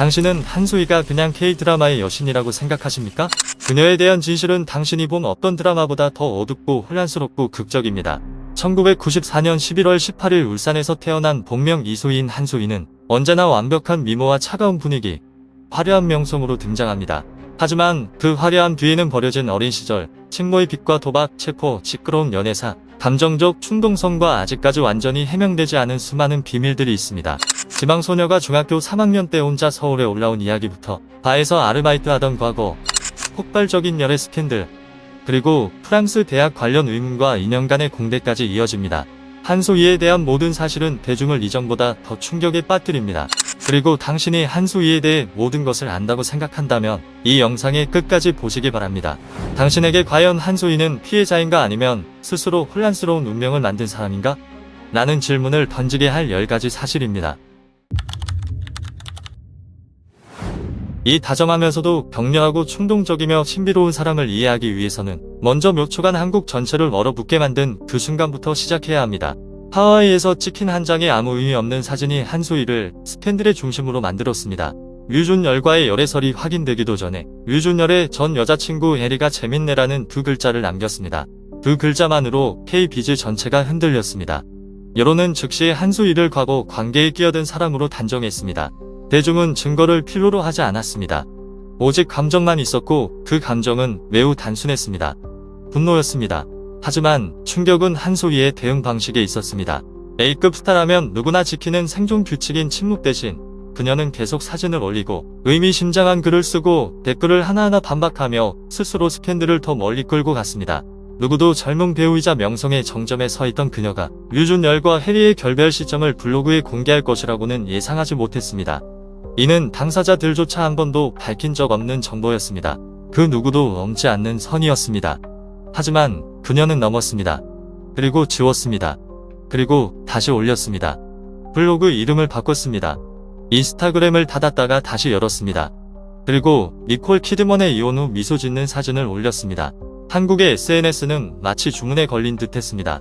당신은 한소희가 그냥 K-드라마의 여신이라고 생각하십니까? 그녀에 대한 진실은 당신이 본 어떤 드라마보다 더 어둡고 혼란스럽고 극적입니다. 1994년 11월 18일 울산에서 태어난 본명 이소희인 한소희는 언제나 완벽한 미모와 차가운 분위기, 화려한 명성으로 등장합니다. 하지만 그 화려함 뒤에는 버려진 어린 시절, 친모의 빚과 도박, 체포, 시끄러운 연애사, 감정적 충동성과 아직까지 완전히 해명되지 않은 수많은 비밀들이 있습니다. 지방소녀가 중학교 3학년 때 혼자 서울에 올라온 이야기부터 바에서 아르바이트하던 과거, 폭발적인 열애 스캔들, 그리고 프랑스 대학 관련 의문과 2년간의 공대까지 이어집니다. 한소희에 대한 모든 사실은 대중을 이전보다 더 충격에 빠뜨립니다. 그리고 당신이 한소희에 대해 모든 것을 안다고 생각한다면 이 영상의 끝까지 보시기 바랍니다. 당신에게 과연 한소희는 피해자인가 아니면 스스로 혼란스러운 운명을 만든 사람인가? 라는 질문을 던지게 할 10가지 사실입니다. 이 다정하면서도 격려하고 충동적이며 신비로운 사람을 이해하기 위해서는 먼저 몇 초간 한국 전체를 얼어붙게 만든 그 순간부터 시작해야 합니다. 하와이에서 찍힌 한 장의 아무 의미 없는 사진이 한소희를 스캔들의 중심으로 만들었습니다. 류준열과의 열애설이 확인되기도 전에 류준열의 전 여자친구 해리가 재밌네라는 두 글자를 남겼습니다. 그 글자만으로 K-비즈 전체가 흔들렸습니다. 여론은 즉시 한소희를 과거 관계에 끼어든 사람으로 단정했습니다. 대중은 증거를 필요로 하지 않았습니다. 오직 감정만 있었고 그 감정은 매우 단순했습니다. 분노였습니다. 하지만 충격은 한소희의 대응 방식에 있었습니다. A급 스타라면 누구나 지키는 생존 규칙인 침묵 대신 그녀는 계속 사진을 올리고 의미심장한 글을 쓰고 댓글을 하나하나 반박하며 스스로 스캔들을 더 멀리 끌고 갔습니다. 누구도 젊은 배우이자 명성의 정점에 서 있던 그녀가 류준열과 해리의 결별 시점을 블로그에 공개할 것이라고는 예상하지 못했습니다. 이는 당사자들조차 한 번도 밝힌 적 없는 정보였습니다. 그 누구도 넘지 않는 선이었습니다. 하지만 그녀는 넘었습니다. 그리고 지웠습니다. 그리고 다시 올렸습니다. 블로그 이름을 바꿨습니다. 인스타그램을 닫았다가 다시 열었습니다. 그리고 니콜 키드먼의 이혼 후 미소 짓는 사진을 올렸습니다. 한국의 SNS는 마치 주문에 걸린 듯 했습니다.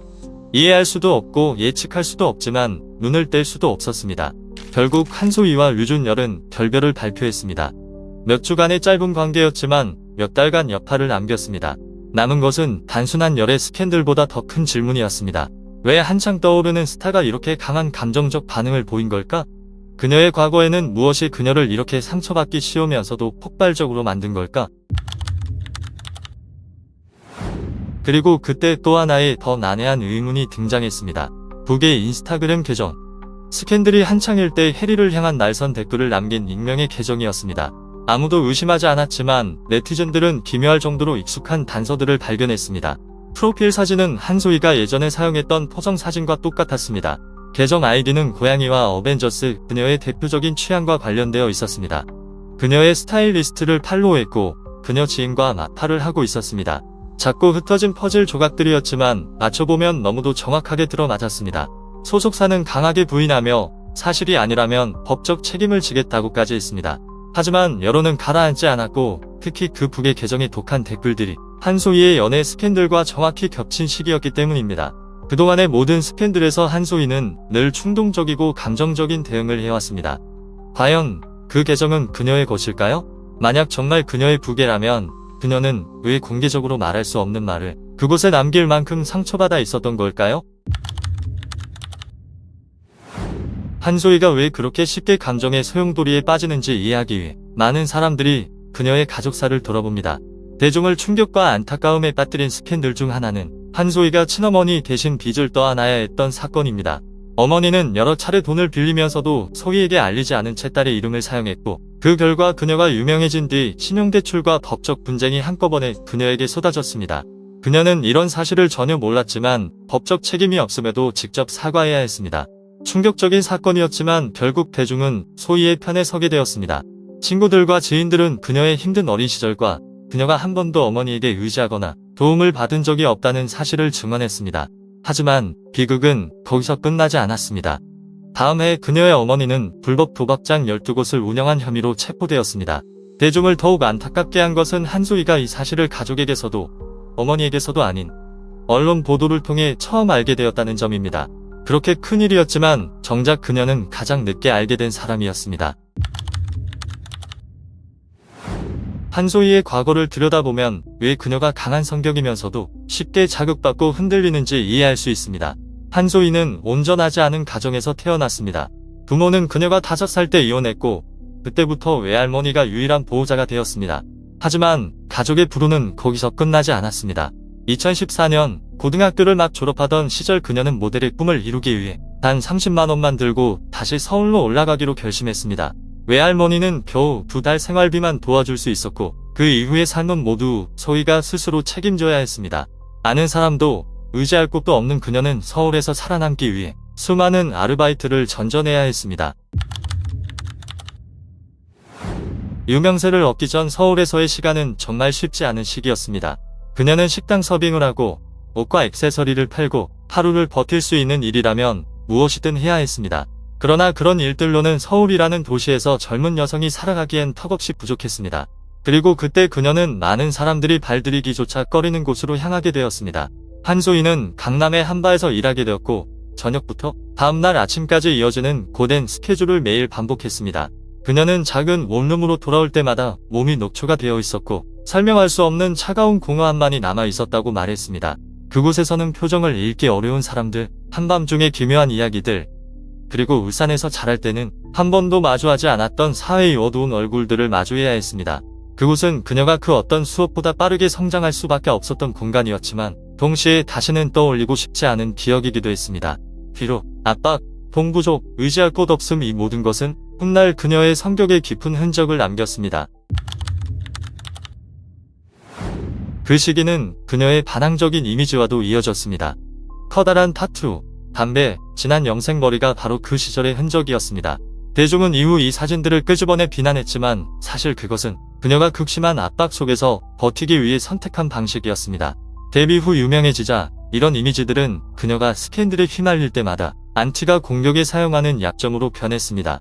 이해할 수도 없고 예측할 수도 없지만 눈을 뗄 수도 없었습니다. 결국 한소희와 류준열은 결별을 발표했습니다. 몇 주간의 짧은 관계였지만 몇 달간 여파를 남겼습니다. 남은 것은 단순한 열애 스캔들보다 더 큰 질문이었습니다. 왜 한창 떠오르는 스타가 이렇게 강한 감정적 반응을 보인 걸까? 그녀의 과거에는 무엇이 그녀를 이렇게 상처받기 쉬우면서도 폭발적으로 만든 걸까? 그리고 그때 또 하나의 더 난해한 의문이 등장했습니다. 북의 인스타그램 계정. 스캔들이 한창일 때 해리를 향한 날선 댓글을 남긴 익명의 계정이었습니다. 아무도 의심하지 않았지만 네티즌들은 기묘할 정도로 익숙한 단서들을 발견했습니다. 프로필 사진은 한소희가 예전에 사용했던 포정 사진과 똑같았습니다. 계정 아이디는 고양이와 어벤져스, 그녀의 대표적인 취향과 관련되어 있었습니다. 그녀의 스타일리스트를 팔로우했고 그녀 지인과 마팔을 하고 있었습니다. 작고 흩어진 퍼즐 조각들이었지만 맞춰보면 너무도 정확하게 들어맞았습니다. 소속사는 강하게 부인하며 사실이 아니라면 법적 책임을 지겠다고까지 했습니다. 하지만 여론은 가라앉지 않았고 특히 그 북의 계정의 독한 댓글들이 한소희의 연애 스캔들과 정확히 겹친 시기였기 때문입니다. 그동안의 모든 스캔들에서 한소희는 늘 충동적이고 감정적인 대응을 해왔습니다. 과연 그 계정은 그녀의 것일까요? 만약 정말 그녀의 부계라면 그녀는 왜 공개적으로 말할 수 없는 말을 그곳에 남길 만큼 상처받아 있었던 걸까요? 한소희가 왜 그렇게 쉽게 감정의 소용돌이에 빠지는지 이해하기 위해 많은 사람들이 그녀의 가족사를 돌아봅니다. 대중을 충격과 안타까움에 빠뜨린 스캔들 중 하나는 한소희가 친어머니 대신 빚을 떠안아야 했던 사건입니다. 어머니는 여러 차례 돈을 빌리면서도 소희에게 알리지 않은 채 딸의 이름을 사용했고 그 결과 그녀가 유명해진 뒤 신용대출과 법적 분쟁이 한꺼번에 그녀에게 쏟아졌습니다. 그녀는 이런 사실을 전혀 몰랐지만 법적 책임이 없음에도 직접 사과해야 했습니다. 충격적인 사건이었지만 결국 대중은 소희의 편에 서게 되었습니다. 친구들과 지인들은 그녀의 힘든 어린 시절과 그녀가 한 번도 어머니에게 의지하거나 도움을 받은 적이 없다는 사실을 증언했습니다. 하지만 비극은 거기서 끝나지 않았습니다. 다음 해 그녀의 어머니는 불법 도박장 12곳을 운영한 혐의로 체포되었습니다. 대중을 더욱 안타깝게 한 것은 한소희가 이 사실을 가족에게서도 어머니에게서도 아닌 언론 보도를 통해 처음 알게 되었다는 점입니다. 그렇게 큰일이었지만 정작 그녀는 가장 늦게 알게 된 사람이었습니다. 한소희의 과거를 들여다보면 왜 그녀가 강한 성격이면서도 쉽게 자극받고 흔들리는지 이해할 수 있습니다. 한소희는 온전하지 않은 가정에서 태어났습니다. 부모는 그녀가 5살 때 이혼했고 그때부터 외할머니가 유일한 보호자가 되었습니다. 하지만 가족의 불운은 거기서 끝나지 않았습니다. 2014년 고등학교를 막 졸업하던 시절 그녀는 모델의 꿈을 이루기 위해 단 30만 원만 들고 다시 서울로 올라가기로 결심했습니다. 외할머니는 겨우 2달 생활비만 도와줄 수 있었고 그 이후의 삶은 모두 소희가 스스로 책임져야 했습니다. 아는 사람도 의지할 곳도 없는 그녀는 서울에서 살아남기 위해 수많은 아르바이트를 전전해야 했습니다. 유명세를 얻기 전 서울에서의 시간은 정말 쉽지 않은 시기였습니다. 그녀는 식당 서빙을 하고 옷과 액세서리를 팔고 하루를 버틸 수 있는 일이라면 무엇이든 해야 했습니다. 그러나 그런 일들로는 서울이라는 도시에서 젊은 여성이 살아가기엔 턱없이 부족했습니다. 그리고 그때 그녀는 많은 사람들이 발들이기조차 꺼리는 곳으로 향하게 되었습니다. 한소희는 강남의 한바에서 일하게 되었고 저녁부터 다음날 아침까지 이어지는 고된 스케줄을 매일 반복했습니다. 그녀는 작은 원룸으로 돌아올 때마다 몸이 녹초가 되어 있었고 설명할 수 없는 차가운 공허함만이 남아 있었다고 말했습니다. 그곳에서는 표정을 읽기 어려운 사람들, 한밤중의 기묘한 이야기들, 그리고 울산에서 자랄 때는 한 번도 마주하지 않았던 사회의 어두운 얼굴들을 마주해야 했습니다. 그곳은 그녀가 그 어떤 수업보다 빠르게 성장할 수밖에 없었던 공간이었지만 동시에 다시는 떠올리고 싶지 않은 기억이기도 했습니다. 비록 압박, 동부족, 의지할 곳 없음 이 모든 것은 훗날 그녀의 성격에 깊은 흔적을 남겼습니다. 그 시기는 그녀의 반항적인 이미지와도 이어졌습니다. 커다란 타투, 담배, 진한 염색 머리가 바로 그 시절의 흔적이었습니다. 대중은 이후 이 사진들을 끄집어내 비난했지만 사실 그것은 그녀가 극심한 압박 속에서 버티기 위해 선택한 방식이었습니다. 데뷔 후 유명해지자 이런 이미지들은 그녀가 스캔들에 휘말릴 때마다 안티가 공격에 사용하는 약점으로 변했습니다.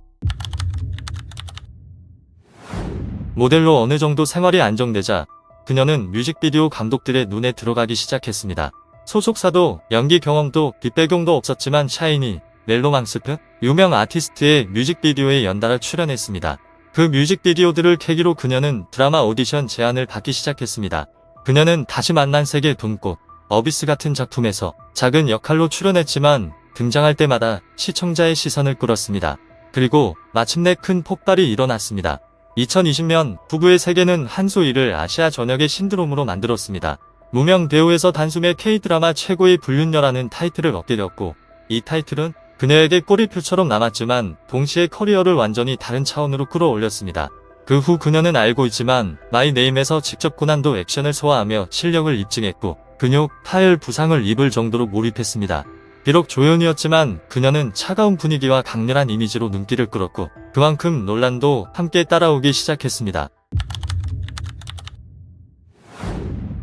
모델로 어느 정도 생활이 안정되자 그녀는 뮤직비디오 감독들의 눈에 들어가기 시작했습니다. 소속사도 연기 경험도 뒷배경도 없었지만 샤이니, 멜로망스 등 유명 아티스트의 뮤직비디오에 연달아 출연했습니다. 그 뮤직비디오들을 계기로 그녀는 드라마 오디션 제안을 받기 시작했습니다. 그녀는 다시 만난 새의 돈꽃, 어비스 같은 작품에서 작은 역할로 출연했지만 등장할 때마다 시청자의 시선을 끌었습니다. 그리고 마침내 큰 폭발이 일어났습니다. 2020년 부부의 세계는 한소희를 아시아 전역의 신드롬으로 만들었습니다. 무명 배우에서 단숨에 K-드라마 최고의 불륜녀라는 타이틀을 얻게 되었고 이 타이틀은 그녀에게 꼬리표처럼 남았지만 동시에 커리어를 완전히 다른 차원으로 끌어올렸습니다. 그 후 그녀는 알고 있지만 마이 네임에서 직접 고난도 액션을 소화하며 실력을 입증했고 근육, 타율 부상을 입을 정도로 몰입했습니다. 비록 조연이었지만 그녀는 차가운 분위기와 강렬한 이미지로 눈길을 끌었고 그만큼 논란도 함께 따라오기 시작했습니다.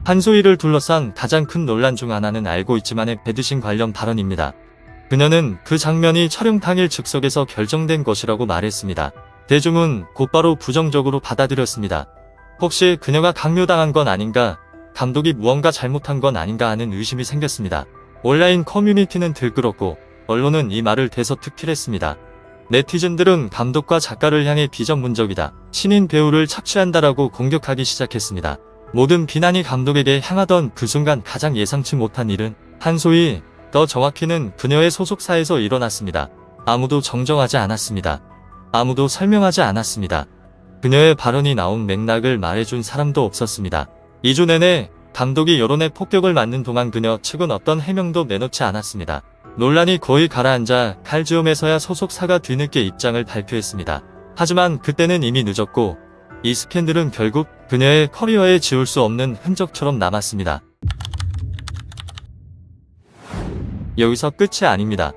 한소희를 둘러싼 가장 큰 논란 중 하나는 알고 있지만의 배드신 관련 발언입니다. 그녀는 그 장면이 촬영 당일 즉석에서 결정된 것이라고 말했습니다. 대중은 곧바로 부정적으로 받아들였습니다. 혹시 그녀가 강요당한 건 아닌가, 감독이 무언가 잘못한 건 아닌가 하는 의심이 생겼습니다. 온라인 커뮤니티는 들끓었고 언론은 이 말을 대서특필했습니다. 네티즌들은 감독과 작가를 향해 비전문적이다, 신인 배우를 착취한다라고 공격하기 시작했습니다. 모든 비난이 감독에게 향하던 그 순간 가장 예상치 못한 일은 한소희, 더 정확히는 그녀의 소속사에서 일어났습니다. 아무도 정정하지 않았습니다. 아무도 설명하지 않았습니다. 그녀의 발언이 나온 맥락을 말해준 사람도 없었습니다. 2주 내내 감독이 여론의 폭격을 맞는 동안 그녀 측은 어떤 해명도 내놓지 않았습니다. 논란이 거의 가라앉아 칼지움에서야 소속사가 뒤늦게 입장을 발표했습니다. 하지만 그때는 이미 늦었고 이 스캔들은 결국 그녀의 커리어에 지울 수 없는 흔적처럼 남았습니다. 여기서 끝이 아닙니다.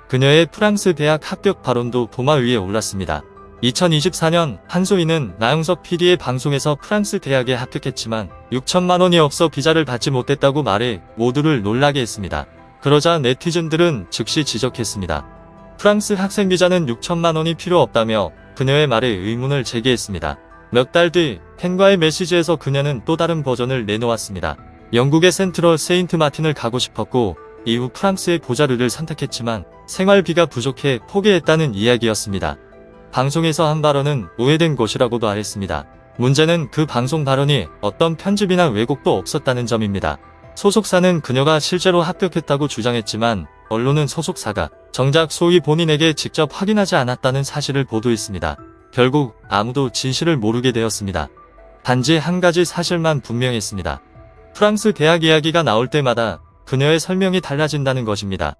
그녀의 프랑스 대학 합격 발언도 도마 위에 올랐습니다. 2024년 한소희는 나영석 PD의 방송에서 프랑스 대학에 합격했지만 6천만 원이 없어 비자를 받지 못했다고 말해 모두를 놀라게 했습니다. 그러자 네티즌들은 즉시 지적했습니다. 프랑스 학생 비자는 6천만 원이 필요 없다며 그녀의 말에 의문을 제기했습니다. 몇 달 뒤 팬과의 메시지에서 그녀는 또 다른 버전을 내놓았습니다. 영국의 센트럴 세인트 마틴을 가고 싶었고 이후 프랑스의 보자르를 선택했지만 생활비가 부족해 포기했다는 이야기였습니다. 방송에서 한 발언은 오해된 것이라고도 말했습니다. 문제는 그 방송 발언이 어떤 편집이나 왜곡도 없었다는 점입니다. 소속사는 그녀가 실제로 합격했다고 주장했지만 언론은 소속사가 정작 소위 본인에게 직접 확인하지 않았다는 사실을 보도했습니다. 결국 아무도 진실을 모르게 되었습니다. 단지 한 가지 사실만 분명했습니다. 프랑스 대학 이야기가 나올 때마다 그녀의 설명이 달라진다는 것입니다.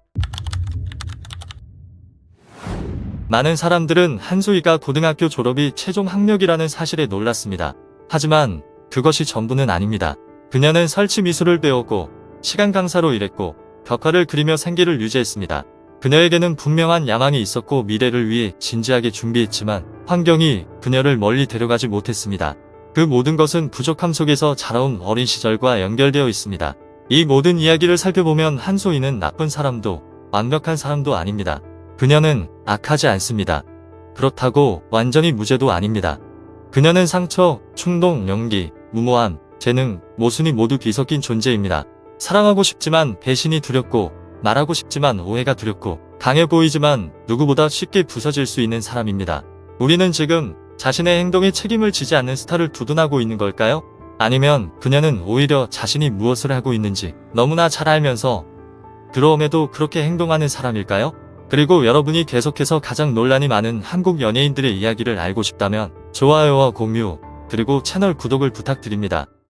많은 사람들은 한소희가 고등학교 졸업이 최종 학력이라는 사실에 놀랐습니다. 하지만 그것이 전부는 아닙니다. 그녀는 설치 미술을 배웠고 시간 강사로 일했고 벽화를 그리며 생계를 유지했습니다. 그녀에게는 분명한 야망이 있었고 미래를 위해 진지하게 준비했지만 환경이 그녀를 멀리 데려가지 못했습니다. 그 모든 것은 부족함 속에서 자라온 어린 시절과 연결되어 있습니다. 이 모든 이야기를 살펴보면 한소희는 나쁜 사람도 완벽한 사람도 아닙니다. 그녀는 악하지 않습니다. 그렇다고 완전히 무죄도 아닙니다. 그녀는 상처, 충동, 연기, 무모함, 재능, 모순이 모두 뒤섞인 존재입니다. 사랑하고 싶지만 배신이 두렵고 말하고 싶지만 오해가 두렵고 강해 보이지만 누구보다 쉽게 부서질 수 있는 사람입니다. 우리는 지금 자신의 행동에 책임을 지지 않는 스타를 두둔하고 있는 걸까요? 아니면 그녀는 오히려 자신이 무엇을 하고 있는지 너무나 잘 알면서 들어옴에도 그렇게 행동하는 사람일까요? 그리고 여러분이 계속해서 가장 논란이 많은 한국 연예인들의 이야기를 알고 싶다면 좋아요와 공유, 그리고 채널 구독을 부탁드립니다.